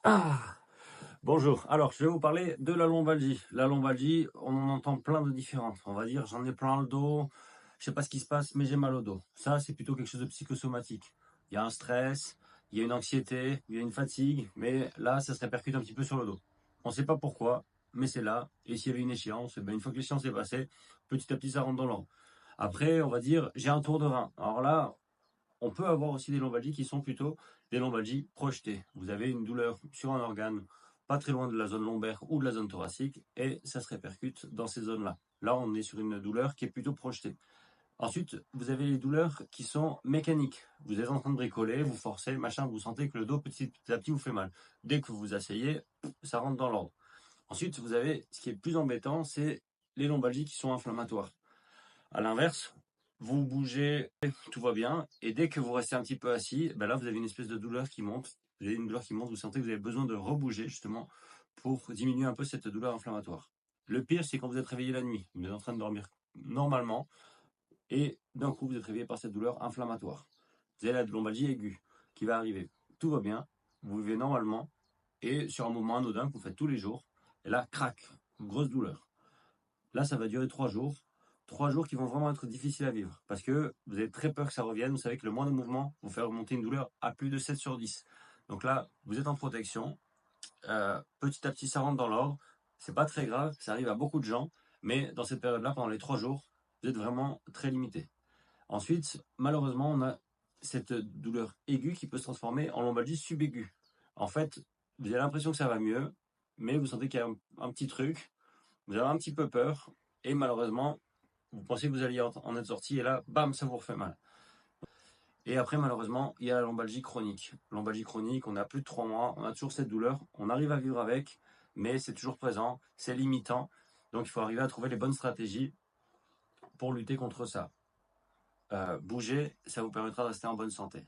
Ah, bonjour. Alors, je vais vous parler de la lombalgie. La lombalgie, on en entend plein de différentes. On va dire, j'en ai plein le dos, je sais pas ce qui se passe, mais j'ai mal au dos. Ça, c'est plutôt quelque chose de psychosomatique. Il y a un stress, il y a une anxiété, il y a une fatigue, mais là, ça se répercute un petit peu sur le dos. On ne sait pas pourquoi, mais c'est là. Et s'il y avait une échéance, eh ben, une fois que l'échéance est passée, petit à petit, ça rentre dans l'ordre. Après, on va dire, j'ai un tour de rein. Alors là, on peut avoir aussi des lombalgies qui sont plutôt des lombalgies projetées. Vous avez une douleur sur un organe pas très loin de la zone lombaire ou de la zone thoracique et ça se répercute dans ces zones-là. Là, on est sur une douleur qui est plutôt projetée. Ensuite, vous avez les douleurs qui sont mécaniques. Vous êtes en train de bricoler, vous forcez, machin, vous sentez que le dos petit à petit vous fait mal. Dès que vous vous asseyez, ça rentre dans l'ordre. Ensuite, vous avez ce qui est plus embêtant, c'est les lombalgies qui sont inflammatoires. À l'inverse, vous bougez, tout va bien, et dès que vous restez un petit peu assis, ben là vous avez une espèce de douleur qui monte. Vous avez une douleur qui monte, vous sentez que vous avez besoin de rebouger justement pour diminuer un peu cette douleur inflammatoire. Le pire, c'est quand vous êtes réveillé la nuit, vous êtes en train de dormir normalement, et d'un coup vous êtes réveillé par cette douleur inflammatoire. Vous avez la lombalgie aiguë qui va arriver. Tout va bien, vous vivez normalement, et sur un moment anodin que vous faites tous les jours, et là, crac, grosse douleur. Là, ça va durer 3 jours. 3 jours qui vont vraiment être difficiles à vivre. Parce que vous avez très peur que ça revienne. Vous savez que le moindre mouvement vous fait remonter une douleur à plus de 7 sur 10. Donc là, vous êtes en protection. Petit à petit, ça rentre dans l'ordre. C'est pas très grave. Ça arrive à beaucoup de gens. Mais dans cette période-là, pendant les 3 jours, vous êtes vraiment très limité. Ensuite, malheureusement, on a cette douleur aiguë qui peut se transformer en lombalgie subaiguë. En fait, vous avez l'impression que ça va mieux, mais vous sentez qu'il y a un petit truc. Vous avez un petit peu peur. Et malheureusement, vous pensez que vous alliez en être sorti et là, bam, ça vous refait mal. Et après, malheureusement, il y a la lombalgie chronique. Lombalgie chronique, on a plus de 3 mois, on a toujours cette douleur, on arrive à vivre avec, mais c'est toujours présent, c'est limitant. Donc il faut arriver à trouver les bonnes stratégies pour lutter contre ça. Bouger, ça vous permettra de rester en bonne santé.